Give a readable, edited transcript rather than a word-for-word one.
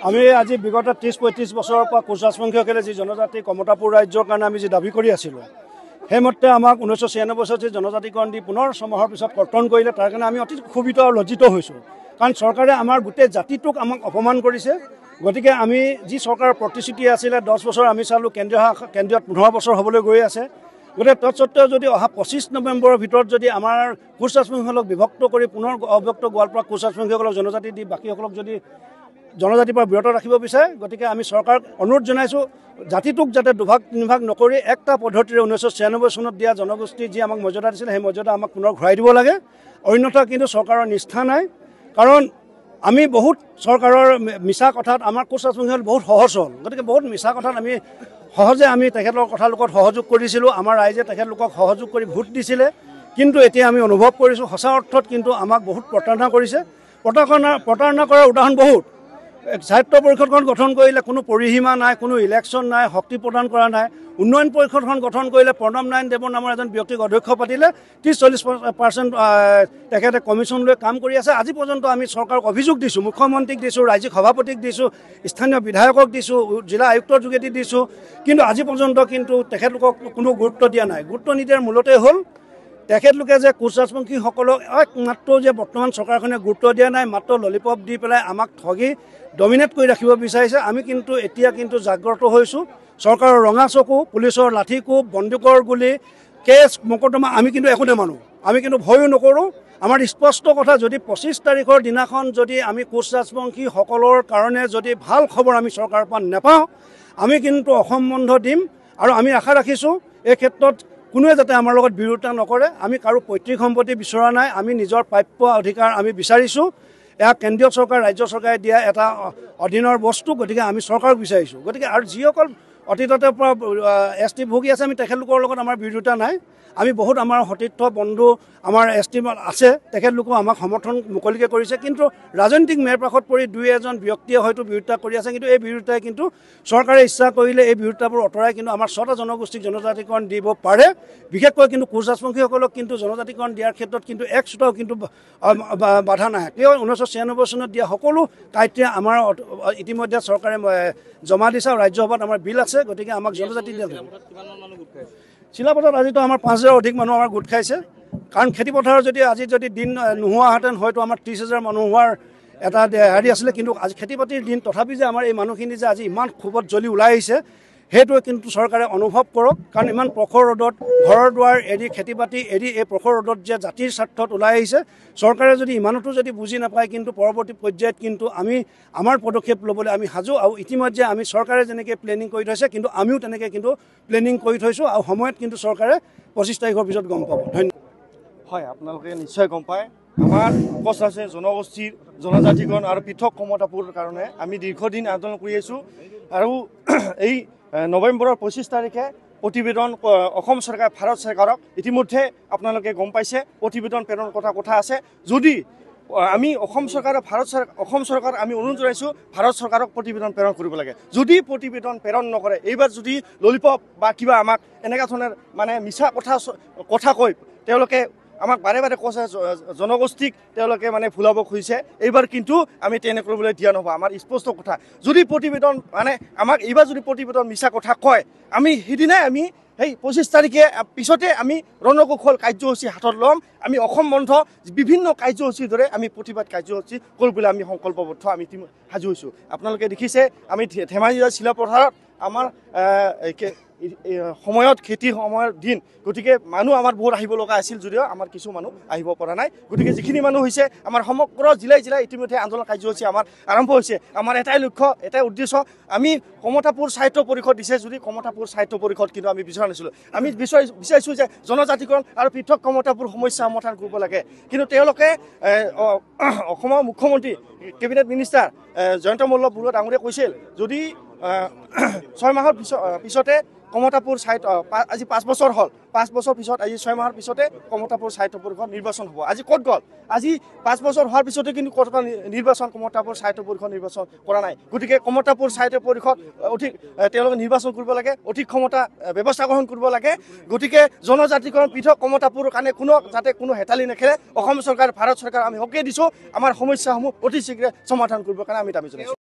আমি আজি বিগত ৩০-৩৫ বছৰৰ পৰা কোচ ৰাজবংশীসকলে যি জনজাতি কমতাপুৰ ৰাজ্যৰ কাৰণে আমি যি দাবী কৰি আছিলোঁ, সেইমতে আমাক 1996 বছৰত যি জনজাতিকৰণ দি পুনৰ ছমাহৰ পিছত কৰ্তন কৰিলে, তাৰ কাৰণে আমি অতি ক্ষোভিত আৰু লজ্জিত হৈছোঁ। কাৰণ চৰকাৰে আমাৰ গোটেই জাতিটোক আমাক অপমান কৰিছে। গতিকে আমি যি চৰকাৰৰ প্ৰতিশ্ৰুতি আছিলে 10 বছৰ আমি চালোঁ, কেন্দ্ৰীয়ত 15 বছৰ হ'বলৈ গৈ আছে। গতিকে তৎসত্ত্বেও যদি অহা 25 নৱেম্বৰৰ ভিতৰত যদি আমাৰ কোচ ৰাজবংশীসকলক বিভক্ত কৰি পুনৰ অবিভক্ত গোৱালপাৰা কোচ ৰাজবংশীসকলক জনজাতি দি বাকীসকলক যদি জনজাতিৰ পৰা বিৰত ৰাখিব বিচাৰে, গতিকে আমি চৰকাৰক অনুৰোধ জনাইছোঁ জাতিটোক যাতে দুভাগ তিনিভাগ নকৰি একটা পদ্ধতিৰে 1996 চনত দিয়া জনগোষ্ঠীৰ যি আমাক মৰ্যাদা দিছিলে, সেই মৰ্যাদা আমাক পুনৰ ঘূৰাই দিব লাগে। অন্যথা কিন্তু চৰকাৰৰ নিষ্ঠা নাই। কাৰণ আমি বহুত চৰকাৰৰ মিছা কথাত আমাৰ কোচ ৰাজবংশীসকল বহুত সহজ হ'ল। গতিকে বহুত মিছা কথাত আমি সহজে তেখেতলোকৰ কথালোকত সহযোগ কৰিছিলোঁ। আমাৰ ৰাইজে তেখেতলোকক সহযোগ কৰি ভোট দিছিলে। কিন্তু এতিয়া আমি অনুভৱ কৰিছোঁ সঁচা অৰ্থত কিন্তু আমাক বহুত প্ৰতাৰণা কৰিছে। প্ৰতাৰণা কৰাৰ উদাহৰণ বহুত। সাহিত্য পৰিষদখন গঠন কৰিলে কোনো পৰিসীমা নাই, কোনো ইলেকশ্যন নাই, শক্তি প্ৰদান কৰা নাই। উন্নয়ন পৰিষদখন গঠন কৰিলে প্ৰণৱ নাৰায়ণ দেৱৰ নামৰ এজন ব্যক্তিক অধ্যক্ষ পাতিলে, 30-40% তেখেতে কমিশ্যন লৈ কাম কৰি আছে। আজি পৰ্যন্ত আমি চৰকাৰক অভিযোগ দিছোঁ, মুখ্যমন্ত্ৰীক দিছোঁ, ৰাজ্যিক সভাপতিক দিছোঁ, স্থানীয় বিধায়কক দিছোঁ, জিলা আয়ুক্তৰ যোগেদি দিছোঁ। কিন্তু আজি পৰ্যন্ত কিন্তু তেখেতলোকক কোনো গুৰুত্ব দিয়া নাই। গুৰুত্ব নিদিয়াৰ মূলতে হ'ল তেখেতলোকে যে কোচ ৰাজবংশীসকলক একমাত্ৰ যে বৰ্তমান চৰকাৰখনে গুৰুত্ব দিয়া নাই, মাত্ৰ ললিপপ দি পেলাই আমাক ঠগি ডমিনেট কৰি ৰাখিব বিচাৰিছে। আমি কিন্তু এতিয়া কিন্তু জাগ্ৰত হৈছোঁ। চৰকাৰৰ ৰঙা চকু, পুলিচৰ লাঠিকোপ, বন্দুকৰ গুলি, কেছ মকদ্দমা আমি কিন্তু একো নেমানো। আমি কিন্তু ভয়ো নকৰোঁ। আমাৰ স্পষ্ট কথা, যদি 25 তাৰিখৰ দিনাখন যদি আমি কোচ ৰাজবংশীসকলৰ কাৰণে যদি ভাল খবৰ আমি চৰকাৰৰ পৰা নাপাওঁ, আমি কিন্তু অসম বন্ধ দিম। আৰু আমি আশা ৰাখিছোঁ এই ক্ষেত্ৰত কোনোৱে যাতে আমাৰ লগত বিৰোধিতা নকৰে। আমি কাৰো পৈতৃক সম্পত্তি বিচৰা নাই, আমি নিজৰ প্ৰাপ্য অধিকাৰ আমি বিচাৰিছোঁ। এয়া কেন্দ্ৰীয় চৰকাৰ, ৰাজ্য চৰকাৰে দিয়া এটা অধীনৰ বস্তু। গতিকে আমি চৰকাৰক বিচাৰিছোঁ। গতিকে আৰু যিসকল অতীততে পৰা ST ভুগি আছে, আমি তেখেতলোকৰ লগত আমাৰ বিৰোধিতা নাই। আমি বহুত আমাৰ সতীৰ্থ বন্ধু আমাৰ ST আছে, তেখেতলোকেও আমাক সমৰ্থন মুকলিকৈ কৰিছে। কিন্তু ৰাজনৈতিক মেৰপাকত পৰি দুই এজন ব্যক্তিয়ে হয়তো বিৰোধিতা কৰি আছে। কিন্তু এই বিৰোধিতাই কিন্তু চৰকাৰে ইচ্ছা কৰিলে এই বিৰোধিতাবোৰ আঁতৰাই কিন্তু আমাৰ 6টা জনগোষ্ঠীক জনজাতিকৰণ দিব পাৰে। বিশেষকৈ কিন্তু কোচ ৰাজবংশীসকলক কিন্তু জনজাতিকৰণ দিয়াৰ ক্ষেত্ৰত কিন্তু এক চোটাও কিন্তু বাধা নাই। কিয় 1996 চনত দিয়া সকলো কাৰ্য্য আমাৰ ইতিমধ্যে চৰকাৰে জমা দিছে। ৰাজ্যসভাত আমাৰ বিল আছে। গতিকে আমাক জনজাতি দিয়া চিলাপথাৰত আজিতো আমাৰ 5,000 অধিক মানুহ আমাৰ গোট খাইছে। কাৰণ খেতিপথাৰৰ আজি যদি দিন নোহোৱাহেঁতেন হয়তো আমাৰ 30,000 মানুহ হোৱাৰ এটা হেৰি আছিলে। কিন্তু আজি খেতি বাতিৰ দিন, তথাপি যে আমাৰ এই মানুহখিনি যে আজি ইমান ক্ষোভত জ্বলি ওলাই আহিছে, সেইটোৱে কিন্তু চৰকাৰে অনুভৱ কৰক। কাৰণ ইমান প্ৰখৰ ৰ'দত ঘৰৰ দুৱাৰ এৰি, খেতি বাতি এৰি এই প্ৰখৰ ৰ'দত যে জাতিৰ স্বাৰ্থত ওলাই আহিছে, চৰকাৰে যদি ইমানতো যদি বুজি নাপায়, কিন্তু পৰৱৰ্তী পৰ্যায়ত কিন্তু আমি আমাৰ পদক্ষেপ ল'বলৈ আমি সাজু। আৰু ইতিমধ্যে আমি চৰকাৰে যেনেকৈ প্লেনিং কৰি থৈছে, কিন্তু আমিও তেনেকৈ কিন্তু প্লেনিং কৰি থৈছোঁ। আৰু সময়ত কিন্তু চৰকাৰে 25 তাৰিখৰ পিছত গম পাব। ধন্যবাদ। হয়, আপোনালোকে নিশ্চয় গম পায়, আমাৰ কোচ আছে জনগোষ্ঠীৰ জনজাতিকৰণ আৰু পৃথক কমতাপুৰৰ কাৰণে আমি দীৰ্ঘদিন আন্দোলন কৰি আছোঁ। আৰু এই নৱেম্বৰৰ 25 তাৰিখে প্ৰতিবেদন অসম চৰকাৰ, ভাৰত চৰকাৰক ইতিমধ্যে আপোনালোকে গম পাইছে প্ৰতিবেদন প্ৰেৰণ কথা আছে। যদি আমি অসম চৰকাৰ আমি অনুৰোধ জনাইছোঁ ভাৰত চৰকাৰক প্ৰতিবেদন প্ৰেৰণ কৰিব লাগে। যদি প্ৰতিবেদন প্ৰেৰণ নকৰে, এইবাৰ যদি ললিপপ বা কিবা আমাক এনেকুৱা ধৰণৰ মানে মিছা কথা কৈ তেওঁলোকে আমাক বাৰে বাৰে কৈছে, জনগোষ্ঠীক তেওঁলোকে মানে ভুলাব খুজিছে, এইবাৰ কিন্তু আমি তেনে কৰিবলৈ দিয়া নহ'ব। আমাৰ স্পষ্ট কথা, যদি প্ৰতিবেদন মানে আমাক এইবাৰ যদি প্ৰতিবেদন মিছা কথা কয়, আমি সেইদিনাই আমি সেই 25 তাৰিখে পিছতে আমি ৰণকৌশল কাৰ্যসূচী হাতত ল'ম। আমি অসম বন্ধ বিভিন্ন কাৰ্যসূচীৰ দৰে আমি প্ৰতিবাদ কাৰ্যসূচী কৰিবলৈ আমি সংকল্পবদ্ধ, আমি সাজু হৈছোঁ। আপোনালোকে দেখিছে আমি ধেমাজি জিলাৰ চিলাপথাৰত আমাৰ সময়ত খেতিৰ সময়ৰ দিন। গতিকে মানুহ আমাৰ বহুত আহিব লগা আছিল, যদিও আমাৰ কিছু মানুহ আহিব পৰা নাই। গতিকে যিখিনি মানুহ হৈছে, আমাৰ সমগ্ৰ জিলাই ইতিমধ্যে আন্দোলন কাৰ্যসূচী আমাৰ আৰম্ভ হৈছে। আমাৰ এটাই লক্ষ্য, এটাই উদ্দেশ্য, আমি কমতাপুৰ সাহিত্য পৰিষদ দিছে, যদি কমতাপুৰ সাহিত্য পৰিষদ কিন্তু আমি বিচৰা নাছিলোঁ। আমি বিচাৰিছোঁ যে জনজাতিকৰণ আৰু পৃথক কমতাপুৰ সমস্যা সমাধান কৰিব লাগে। কিন্তু তেওঁলোকে অসমৰ মুখ্যমন্ত্ৰী, কেবিনেট মিনিষ্টাৰ জয়ন্ত মল্ল বৰুৱা ডাঙৰীয়াই কৈছিল, যদি 6 মাহৰ পিছতে কমতাপুৰ সাহিত্য, আজি 5 বছৰ হ'ল, 5 বছৰ পিছত আজি 6 মাহৰ পিছতে কমতাপুৰ সাহিত্য পৰিষদ নিৰ্বাচন হ'ব। আজি ক'ত গ'ল? আজি 5 বছৰ হোৱাৰ পিছতে কিন্তু ক'ৰবাত নিৰ্বাচন কমতাপুৰ সাহিত্য পৰিষদ নিৰ্বাচন কৰা নাই। গতিকে কমতাপুৰ সাহিত্য পৰিষদ অধিক তেওঁলোকে নিৰ্বাচন কৰিব লাগে, অধিক ক্ষমতা ব্যৱস্থা গ্ৰহণ কৰিব লাগে। গতিকে জনজাতিকৰণ পৃথক কমতাপুৰৰ কাৰণে যাতে কোনো হেতালি নেখেলে, অসম চৰকাৰ, ভাৰত চৰকাৰ আমি সকলোৱে দিছোঁ আমাৰ সমস্যাসমূহ অতি শীঘ্ৰে সমাধান কৰিবৰ কাৰণে আমি দাবী জনাইছোঁ।